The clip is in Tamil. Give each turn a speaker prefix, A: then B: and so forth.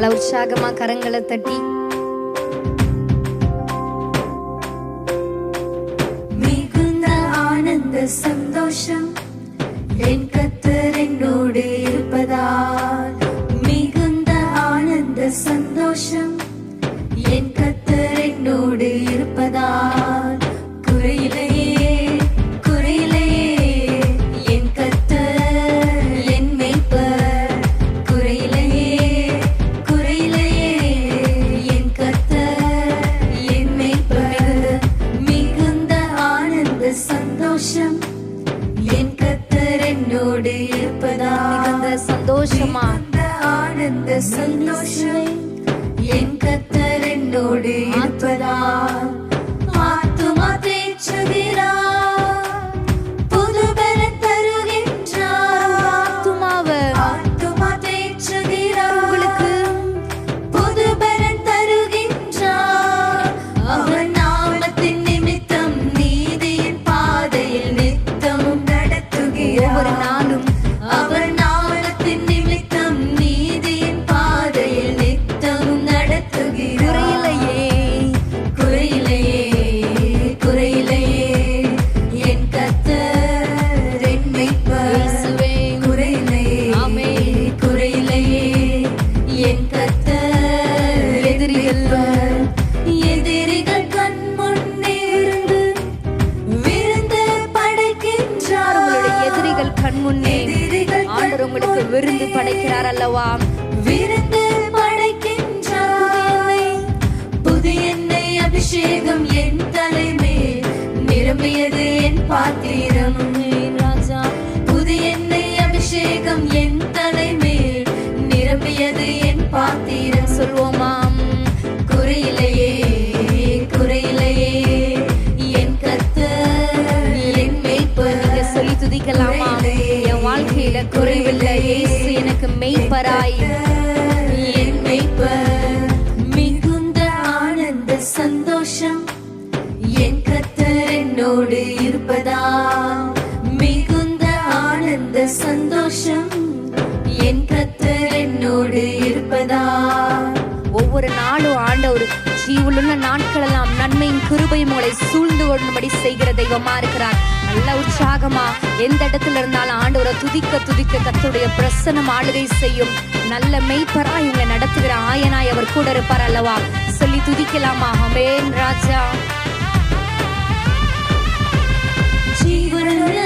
A: நல்ல உற்சாகமா கரங்களை தட்டி
B: மிகுந்த ஆனந்த சந்தோஷம் என் கர்த்தர் என்னோடு இருப்பதால், மிகுந்த ஆனந்த சந்தோஷம் என் கர்த்தர் என்னோடு இருப்பதால், குறையிலேயே குறையிலேயே என் கர்த்தர் என் மேய்ப்பர், குறையிலேயே குறையிலேயே என் கர்த்தர் என் மேய்ப்பர். மிகுந்த ஆனந்த சந்தோஷம் என் கர்த்தர் என்னோடு இருப்பதால்,
A: மிகுந்த சந்தோஷமா
B: ஆனந்த சந்தோஷம் என் கர்த்தர் என்னோடு இருப்பதால், ஆத்துமா தேற்றுகிறார், புது பலன் தருகின்றார். ஆத்துமா தேற்றுகிறார்,
A: உங்களுக்கு
B: புது பலன் தருகின்றார். அவர் நாமத்தின் நிமித்தம் நீதியின் பாதையில் நித்தமும் நடத்துகிறார்.
A: ஒவ்வொரு நாளும்
B: அவர் நாமத்தின் நிமித்தம் நீதியின் பாதையில் நித்தமும் நடத்துகிறார். குறையிலேயே குறையிலேயே என் கர்த்தர் என் மேய்ப்பர்.
A: இயேசுவே.
B: குறையிலேயே குறையிலேயே என் கர்த்தர் என் மேய்ப்பர். எதிரிகள் கண் முன்னே விருந்து படைக்கின்றார்.
A: உங்களுடைய எதிரிகள் கண் முன்னே
B: எதிரிகள்
A: ஆண்டவர் உங்களுக்கு விருந்து படைக்கிறார் அல்லவா?
B: விருந்து படைக்கின்றார். புது எண்ணெய் அபிஷேகம் என் தலைமேல் நிரம்பியது என் பாத்திரம்.
A: ராஜா
B: புது எண்ணெய் அபிஷேகம் என் தலைமேல் நிரம்பியது என் பாத்திரம்.
A: சொல்வோமாம்.
B: குறையிலேயே குறையிலேயே என் கர்த்தர் என் மேய்ப்பர்.
A: நீங்க சொல்லி துதிக்கலாமா? என் வாழ்க்கையில குறைவில்லை, இயேசு எனக்கு மெய்ப்பராய்.
B: என் மேய்ப்பர். மிகுந்த ஆனந்த சந்தோஷம் என் கர்த்தர் என்னோடு இருப்பதால், மிகுந்த ஆனந்த சந்தோஷம் என் கர்த்தர் என்னோடு இருப்பதால்.
A: ஒவ்வொரு நாளும் ஆண்டவர் ஜீவனுள்ள நாட்கள் எல்லாம் நன்மையின் கிருபையும் உங்களை சூழ்ந்து கொள்ளும்படி செய்கிற தெய்வமா இருக்கிறார். நல்ல உற்சாகமா எந்த இடத்துல இருந்தாலும் ஆண்டவரை துதிக்க துதிக்க கர்த்தருடைய பிரசன்னம் ஆளுகை செய்யும். நல்ல மெய்ப்பராய் உங்களை நடத்துகிற ஆயனாய் அவர் கூட இருப்பார் அல்லவா? சொல்லி துதிக்கலாமா? ஆமென் ராஜா.
B: ஜீவனுள்ள